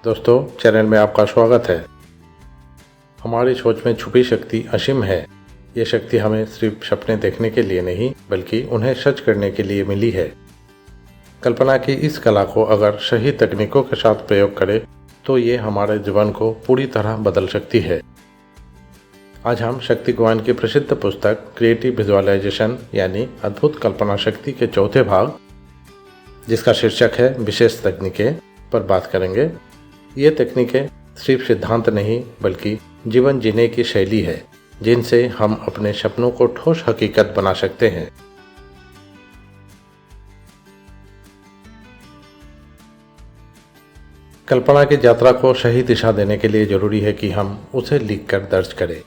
दोस्तों, चैनल में आपका स्वागत है। हमारी सोच में छुपी शक्ति असीम है। ये शक्ति हमें सिर्फ सपने देखने के लिए नहीं बल्कि उन्हें सच करने के लिए मिली है। कल्पना की इस कला को अगर सही तकनीकों के साथ प्रयोग करें तो ये हमारे जीवन को पूरी तरह बदल सकती है। आज हम शक्ति गोवान की प्रसिद्ध पुस्तक क्रिएटिव विजुअलाइजेशन यानी अद्भुत कल्पना शक्ति के चौथे भाग, जिसका शीर्षक है विशेष तकनीकें, पर बात करेंगे। ये तकनीकें सिर्फ सिद्धांत नहीं बल्कि जीवन जीने की शैली है, जिनसे हम अपने सपनों को ठोस हकीकत बना सकते हैं। कल्पना की यात्रा को सही दिशा देने के लिए जरूरी है कि हम उसे लिखकर दर्ज करें।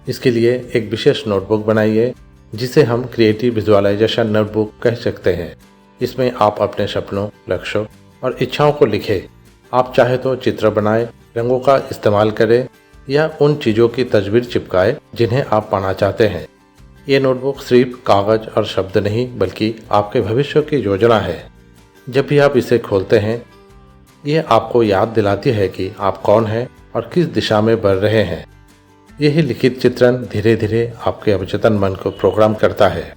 इसके लिए एक विशेष नोटबुक बनाइए, जिसे हम क्रिएटिव विजुअलाइजेशन नोटबुक कह सकते हैं। इसमें आप अपने सपनों, लक्ष्यों और इच्छाओं को लिखें। आप चाहे तो चित्र बनाएं, रंगों का इस्तेमाल करें या उन चीज़ों की तस्वीर चिपकाएं जिन्हें आप पाना चाहते हैं। ये नोटबुक सिर्फ कागज और शब्द नहीं बल्कि आपके भविष्य की योजना है। जब भी आप इसे खोलते हैं, ये आपको याद दिलाती है कि आप कौन हैं और किस दिशा में बढ़ रहे हैं। यही लिखित चित्रण धीरे धीरे आपके अवचेतन मन को प्रोग्राम करता है।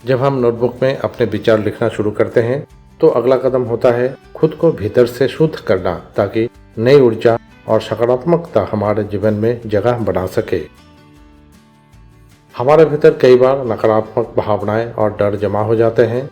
जब हम नोटबुक में अपने विचार लिखना शुरू करते हैं तो अगला कदम होता है खुद को भीतर से शुद्ध करना, ताकि नई ऊर्जा और सकारात्मकता हमारे जीवन में जगह बना सके। हमारे भीतर कई बार नकारात्मक भावनाएं और डर जमा हो जाते हैं।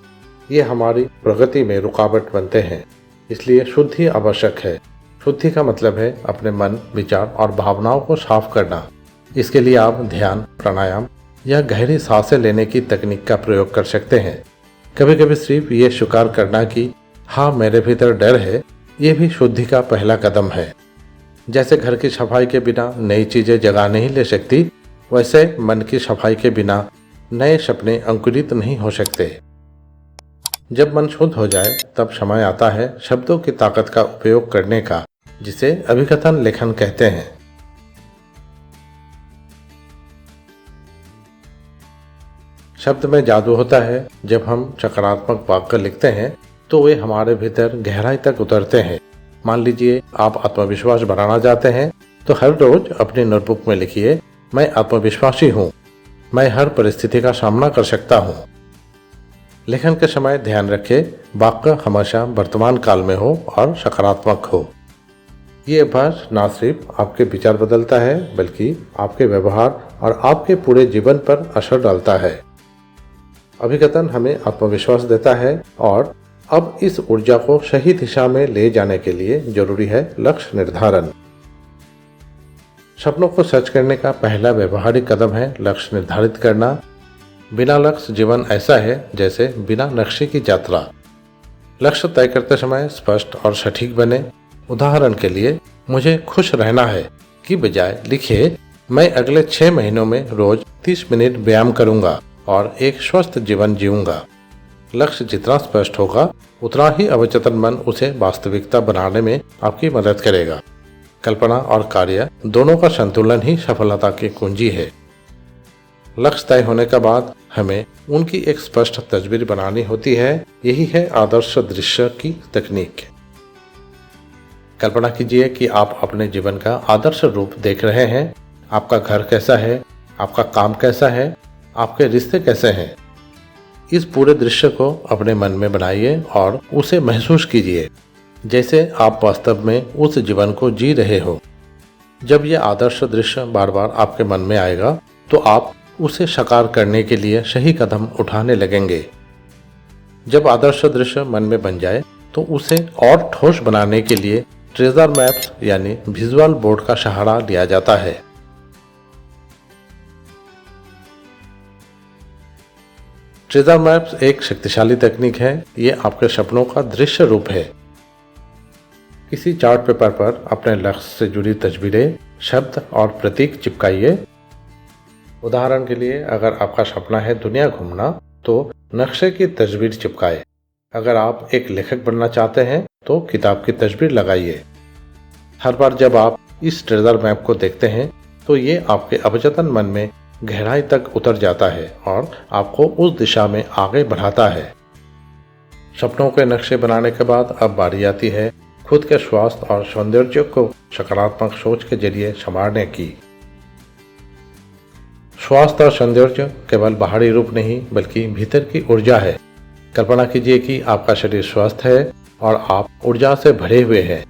ये हमारी प्रगति में रुकावट बनते हैं, इसलिए शुद्धि आवश्यक है। शुद्धि का मतलब है अपने मन, विचार और भावनाओं को साफ करना। इसके लिए आप ध्यान, प्राणायाम या गहरी सांसें लेने की तकनीक का प्रयोग कर सकते हैं। कभी कभी सिर्फ ये स्वीकार करना कि हाँ, मेरे भीतर डर है, ये भी शुद्धि का पहला कदम है। जैसे घर की सफाई के बिना नई चीज़ें जगह नहीं ले सकती, वैसे मन की सफाई के बिना नए सपने अंकुरित नहीं हो सकते। जब मन शुद्ध हो जाए तब समय आता है शब्दों की ताकत का उपयोग करने का, जिसे अभिकथन लेखन कहते हैं। शब्द में जादू होता है। जब हम सकारात्मक वाक्य लिखते हैं तो वे हमारे भीतर गहराई तक उतरते हैं। मान लीजिए आप आत्मविश्वास बढ़ाना चाहते हैं तो हर रोज अपनी नोटबुक में लिखिए, मैं आत्मविश्वासी हूँ, मैं हर परिस्थिति का सामना कर सकता हूँ। लेखन के समय ध्यान रखें वाक्य हमेशा वर्तमान काल में हो और सकारात्मक हो। ये अभ्यास न सिर्फ आपके विचार बदलता है बल्कि आपके व्यवहार और आपके पूरे जीवन पर असर डालता है। अभिकथन हमें आत्मविश्वास देता है और अब इस ऊर्जा को सही दिशा में ले जाने के लिए जरूरी है लक्ष्य निर्धारण। सपनों को सच करने का पहला व्यवहारिक कदम है लक्ष्य निर्धारित करना। बिना लक्ष्य जीवन ऐसा है जैसे बिना नक्शे की यात्रा। लक्ष्य तय करते समय स्पष्ट और सटीक बने। उदाहरण के लिए, मुझे खुश रहना है की बजाय लिखिए, मैं अगले 6 महीनों में रोज 30 मिनट व्यायाम करूंगा और एक स्वस्थ जीवन जीऊंगा। लक्ष्य जितना स्पष्ट होगा उतना ही अवचेतन मन उसे वास्तविकता बनाने में आपकी मदद करेगा। कल्पना और कार्य दोनों का संतुलन ही सफलता की कुंजी है। लक्ष्य तय होने के बाद हमें उनकी एक स्पष्ट तस्वीर बनानी होती है। यही है आदर्श दृश्य की तकनीक। कल्पना कीजिए कि आप अपने जीवन का आदर्श रूप देख रहे हैं। आपका घर कैसा है, आपका काम कैसा है, आपके रिश्ते कैसे हैं। इस पूरे दृश्य को अपने मन में बनाइए और उसे महसूस कीजिए जैसे आप वास्तव में उस जीवन को जी रहे हो। जब यह आदर्श दृश्य बार बार आपके मन में आएगा तो आप उसे साकार करने के लिए सही कदम उठाने लगेंगे। जब आदर्श दृश्य मन में बन जाए तो उसे और ठोस बनाने के लिए ट्रेजर मैप्स यानी विजुअल बोर्ड का सहारा लिया जाता है। ट्रेजर मैप्स एक शक्तिशाली तकनीक है। ये आपके सपनों का दृश्य रूप है। किसी चार्ट पेपर पर अपने लक्ष्य से जुड़ी तस्वीरें, शब्द और प्रतीक चिपकाइए। उदाहरण के लिए, अगर आपका सपना है दुनिया घूमना तो नक्शे की तस्वीर चिपकाए। अगर आप एक लेखक बनना चाहते हैं तो किताब की तस्वीर लगाइए। हर बार जब आप इस ट्रेजर मैप को देखते हैं तो ये आपके अवचेतन मन में गहराई तक उतर जाता है और आपको उस दिशा में आगे बढ़ाता है। सपनों के नक्शे बनाने के बाद अब बारी आती है खुद के स्वास्थ्य और सौंदर्य को सकारात्मक सोच के जरिए संवारने की। स्वास्थ्य और सौंदर्य केवल बाहरी रूप नहीं बल्कि भीतर की ऊर्जा है। कल्पना कीजिए कि आपका शरीर स्वस्थ है और आप ऊर्जा से भरे हुए हैं।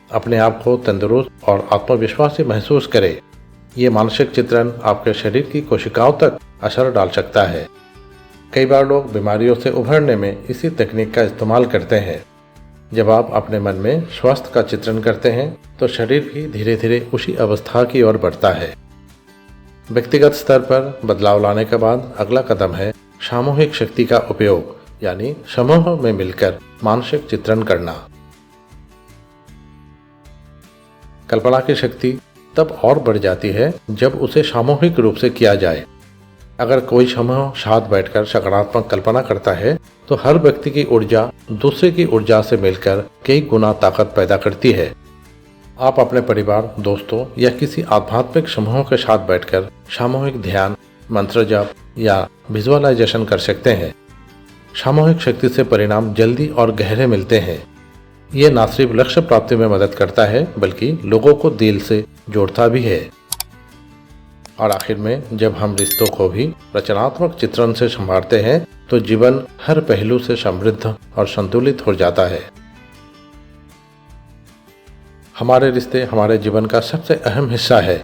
अपने आप को तंदुरुस्त और आत्मविश्वासी महसूस करें। ये मानसिक चित्रण आपके शरीर की कोशिकाओं तक असर डाल सकता है। कई बार लोग बीमारियों से उभरने में इसी तकनीक का इस्तेमाल करते हैं। जब आप अपने मन में स्वास्थ्य का चित्रण करते हैं तो शरीर भी धीरे धीरे उसी अवस्था की ओर बढ़ता है। व्यक्तिगत स्तर पर बदलाव लाने के बाद अगला कदम है सामूहिक शक्ति का उपयोग, यानी समूह में मिलकर मानसिक चित्रण करना। कल्पना की शक्ति तब और बढ़ जाती है जब उसे सामूहिक रूप से किया जाए। अगर कोई समूह साथ बैठकर सकारात्मक कल्पना करता है तो हर व्यक्ति की ऊर्जा दूसरे की ऊर्जा से मिलकर कई गुना ताकत पैदा करती है। आप अपने परिवार, दोस्तों या किसी आध्यात्मिक समूह के साथ बैठकर सामूहिक ध्यान, मंत्र जप या विजुअलाइजेशन कर सकते हैं। सामूहिक शक्ति से परिणाम जल्दी और गहरे मिलते हैं। ये न सिर्फ लक्ष्य प्राप्ति में मदद करता है बल्कि लोगों को दिल से जोड़ता भी है। और आखिर में जब हम रिश्तों को भी रचनात्मक चित्रण से संभालते हैं तो जीवन हर पहलू से समृद्ध और संतुलित हो जाता है। हमारे रिश्ते हमारे जीवन का सबसे अहम हिस्सा है।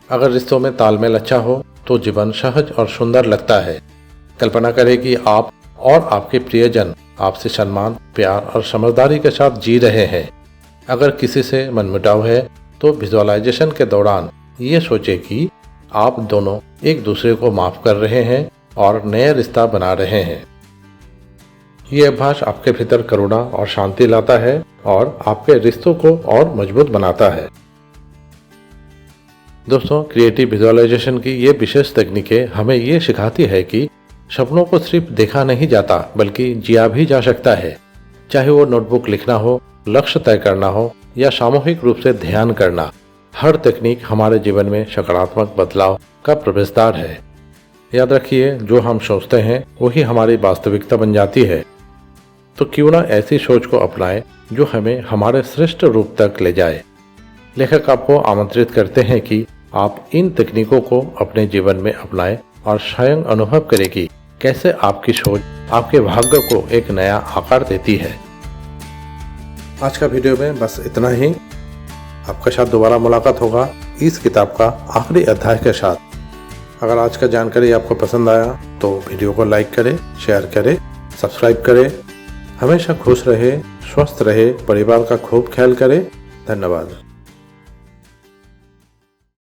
अगर रिश्तों में तालमेल अच्छा हो तो जीवन सहज और सुंदर लगता है। कल्पना करें कि आप और आपके प्रियजन आपसे सम्मान, प्यार और समझदारी के साथ जी रहे हैं। अगर किसी से मनमुटाव है तो विजुअलाइजेशन के दौरान ये सोचें कि आप दोनों एक दूसरे को माफ कर रहे हैं और नया रिश्ता बना रहे हैं। ये अभ्यास आपके भीतर करुणा और शांति लाता है और आपके रिश्तों को और मजबूत बनाता है। दोस्तों, क्रिएटिव विजुअलाइजेशन की ये विशेष तकनीकें हमें ये सिखाती है कि सपनों को सिर्फ देखा नहीं जाता बल्कि जिया भी जा सकता है। चाहे वो नोटबुक लिखना हो, लक्ष्य तय करना हो या सामूहिक रूप से ध्यान करना, हर तकनीक हमारे जीवन में सकारात्मक बदलाव का प्रवेशद्वार है। याद रखिए, जो हम सोचते हैं वही हमारी वास्तविकता बन जाती है। तो क्यों ना ऐसी सोच को अपनाएं जो हमें हमारे श्रेष्ठ रूप तक ले जाए। लेखक आपको आमंत्रित करते हैं कि आप इन तकनीकों को अपने जीवन में अपनाएं और स्वयं अनुभव करें कि कैसे आपकी सोच आपके भाग्य को एक नया आकार देती है। आज का वीडियो में बस इतना ही। आपके साथ दोबारा मुलाकात होगा इस किताब का आखिरी अध्याय के साथ। अगर आज का जानकारी आपको पसंद आया तो वीडियो को लाइक करें, शेयर करें, सब्सक्राइब करें। हमेशा खुश रहे, स्वस्थ रहे, परिवार का खूब ख्याल करें। धन्यवाद।